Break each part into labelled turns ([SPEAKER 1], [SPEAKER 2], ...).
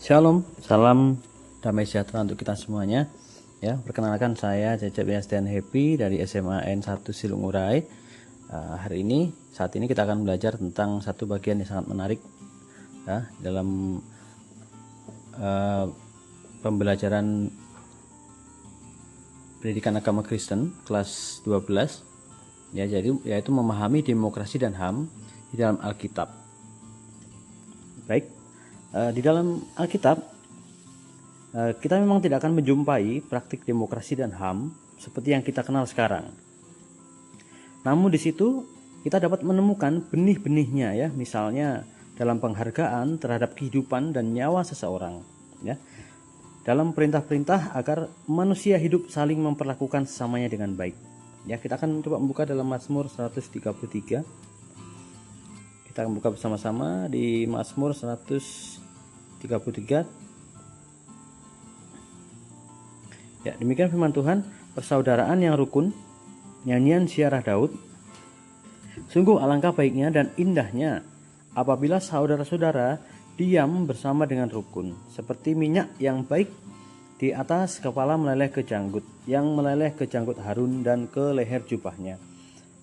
[SPEAKER 1] Shalom, salam damai sejahtera untuk kita semuanya. Ya, perkenalkan saya Cecep Yasdian Happy dari SMA N1 Silungurai. Saat ini kita akan belajar tentang satu bagian yang sangat menarik ya, dalam pembelajaran pendidikan agama Kristen kelas 12 ya, yaitu memahami demokrasi dan HAM di dalam Alkitab. Baik, di dalam Alkitab kita memang tidak akan menjumpai praktik demokrasi dan HAM seperti yang kita kenal sekarang. Namun di situ kita dapat menemukan benih-benihnya ya, misalnya dalam penghargaan terhadap kehidupan dan nyawa seseorang ya. Dalam perintah-perintah agar manusia hidup saling memperlakukan sesamanya dengan baik. Ya, kita akan coba membuka dalam Mazmur 133. Kita akan buka bersama-sama di Mazmur 133. Ya, demikian firman Tuhan, persaudaraan yang rukun, nyanyian Syiarah Daud. Sungguh alangkah baiknya dan indahnya apabila saudara-saudara diam bersama dengan rukun, seperti minyak yang baik di atas kepala meleleh ke janggut, yang meleleh ke janggut Harun dan ke leher jubahnya.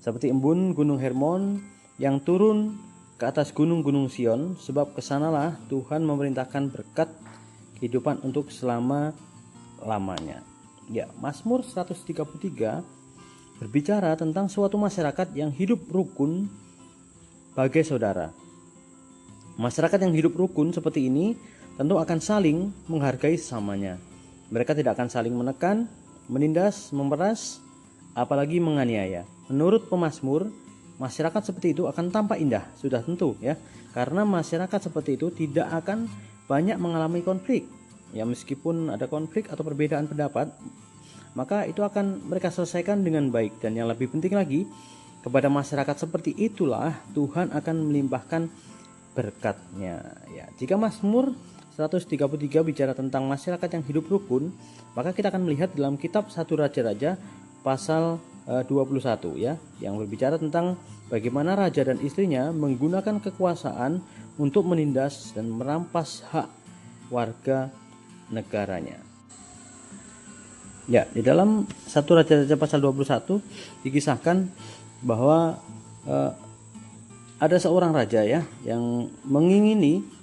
[SPEAKER 1] Seperti embun gunung Hermon yang turun ke atas gunung-gunung Sion, sebab kesanalah Tuhan memerintahkan berkat kehidupan untuk selama-lamanya. Ya, Mazmur 133 berbicara tentang suatu masyarakat yang hidup rukun bagai saudara. Masyarakat yang hidup rukun seperti ini tentu akan saling menghargai sesamanya. Mereka tidak akan saling menekan, menindas, memeras, apalagi menganiaya. Menurut pemazmur, masyarakat seperti itu akan tampak indah, sudah tentu ya. Karena masyarakat seperti itu tidak akan banyak mengalami konflik. Ya, meskipun ada konflik atau perbedaan pendapat, maka itu akan mereka selesaikan dengan baik. Dan yang lebih penting lagi, kepada masyarakat seperti itulah Tuhan akan melimpahkan berkatnya ya. Jika Mazmur 133 bicara tentang masyarakat yang hidup rukun, maka kita akan melihat dalam kitab 1 Raja-Raja pasal 21 ya, yang berbicara tentang bagaimana raja dan istrinya menggunakan kekuasaan untuk menindas dan merampas hak warga negaranya. Ya, di dalam 1 Raja-Raja pasal 21 dikisahkan bahwa ada seorang raja ya yang mengingini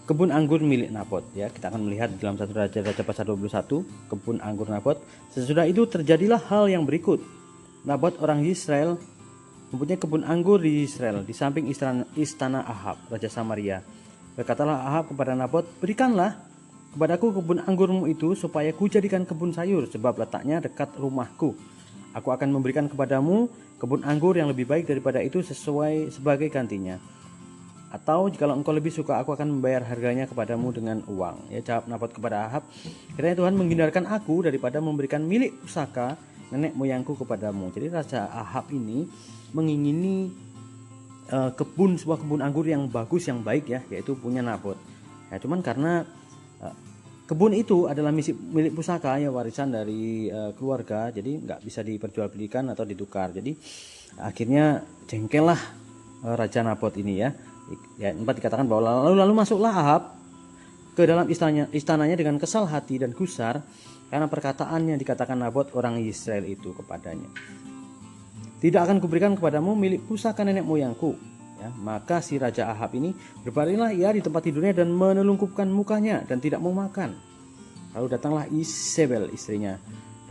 [SPEAKER 1] kebun anggur milik Nabot ya. Kita akan melihat dalam 1 Raja-Raja pasal 21 kebun anggur Nabot. Sesudah itu terjadilah hal yang berikut. Nabot orang Israel mempunyai kebun anggur di Israel di samping istana Ahab raja Samaria. Berkatalah Ahab kepada Nabot, "Berikanlah kepadaku kebun anggurmu itu supaya kujadikan kebun sayur, sebab letaknya dekat rumahku. Aku akan memberikan kepadamu kebun anggur yang lebih baik daripada itu sebagai gantinya. Atau jikalau engkau lebih suka, aku akan membayar harganya kepadamu dengan uang." Ya, jawab Nabot kepada Ahab, "Kiranya Tuhan menghindarkan aku daripada memberikan milik pusaka nenek moyangku kepadamu." Jadi Raja Ahab ini mengingini sebuah kebun anggur yang bagus, yang baik ya, yaitu punya Nabot. Ya, cuman karena kebun itu adalah milik pusaka ya, warisan dari keluarga, jadi nggak bisa diperjualbelikan atau ditukar. Jadi akhirnya jengkellah Raja Nabot ini ya. Ya, 4 dikatakan bahwa lalu masuklah Ahab ke dalam istananya dengan kesal hati dan gusar karena perkataan yang dikatakan Nabot orang Israel itu kepadanya. "Tidak akan kuberikan kepadamu milik pusaka nenek moyangku." Ya, maka si Raja Ahab ini berbaringlah ia di tempat tidurnya dan menelungkupkan mukanya dan tidak mau makan. Lalu datanglah Isabel istrinya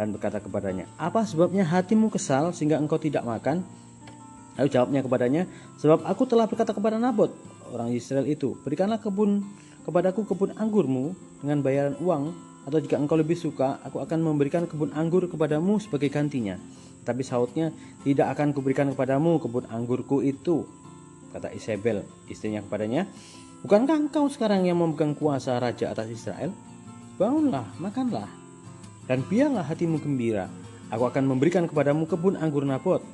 [SPEAKER 1] dan berkata kepadanya, "Apa sebabnya hatimu kesal sehingga engkau tidak makan?" Lalu jawabnya kepadanya, "Sebab aku telah berkata kepada Nabot orang Israel itu, berikanlah kepadaku kebun anggurmu dengan bayaran uang, atau jika engkau lebih suka, aku akan memberikan kebun anggur kepadamu sebagai gantinya." Tapi sautnya, "Tidak akan kuberikan kepadamu kebun anggurku itu," kata Isabel istrinya kepadanya. "Bukankah engkau sekarang yang memegang kuasa raja atas Israel? Bangunlah, makanlah, dan biarlah hatimu gembira. Aku akan memberikan kepadamu kebun anggur Nabot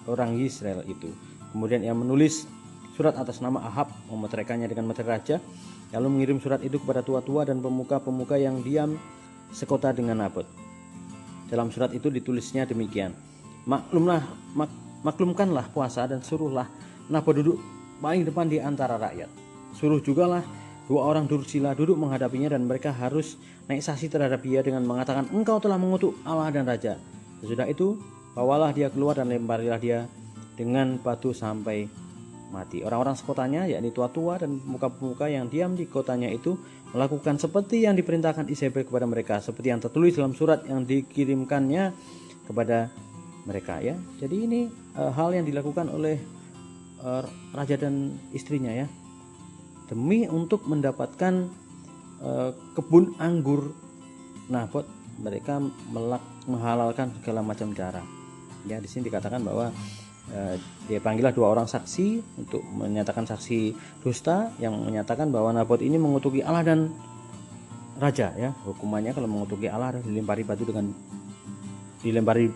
[SPEAKER 1] orang Israel itu." Kemudian ia menulis surat atas nama Ahab, memeteraikannya dengan meterai raja, lalu mengirim surat itu kepada tua-tua dan pemuka-pemuka yang diam sekota dengan Nabot. Dalam surat itu ditulisnya demikian, "Maklumkanlah puasa dan suruhlah Nabot duduk paling depan di antara rakyat. Suruh jugalah Dua orang Dursila duduk menghadapinya dan mereka harus naik saksi terhadap dia dengan mengatakan, engkau telah mengutuk Allah dan Raja. Sesudah itu bawalah dia keluar dan lemparilah dia dengan batu sampai mati. Orang-orang sekotanya, yakni tua-tua dan pemuka-pemuka yang diam di kotanya itu, melakukan seperti yang diperintahkan Isabel kepada mereka, seperti yang tertulis dalam surat yang dikirimkannya kepada mereka, ya. Jadi ini hal yang dilakukan oleh raja dan istrinya, ya, demi untuk mendapatkan kebun anggur Nabot. Mereka menghalalkan segala macam cara. Ya, di sini dikatakan bahwa dia panggillah dua orang saksi untuk menyatakan saksi dusta yang menyatakan bahwa Nabot ini mengutuki Allah dan raja, ya. Hukumannya kalau mengutuki Allah adalah dilempari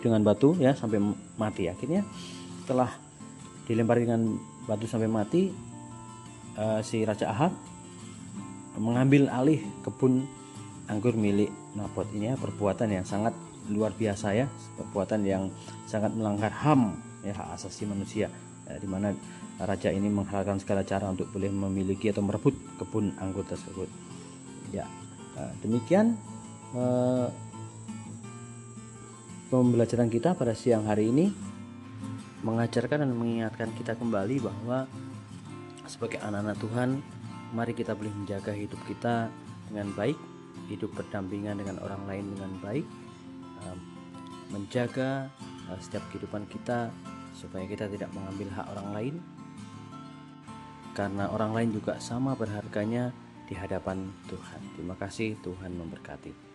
[SPEAKER 1] dengan batu, ya, sampai mati. Akhirnya setelah dilempari dengan batu sampai mati, si Raja Ahab mengambil alih kebun anggur milik Nabot. Ini, ya, perbuatan yang sangat luar biasa, ya, perbuatan yang sangat melanggar HAM, ya, hak asasi manusia, di mana raja ini menghalalkan segala cara untuk boleh memiliki atau merebut kebun anggur tersebut. Ya, demikian pembelajaran kita pada siang hari ini, mengajarkan dan mengingatkan kita kembali bahwa sebagai anak-anak Tuhan, mari kita boleh menjaga hidup kita dengan baik, hidup berdampingan dengan orang lain dengan baik, menjaga setiap kehidupan kita supaya kita tidak mengambil hak orang lain, karena orang lain juga sama berharganya di hadapan Tuhan. Terima kasih, Tuhan memberkati.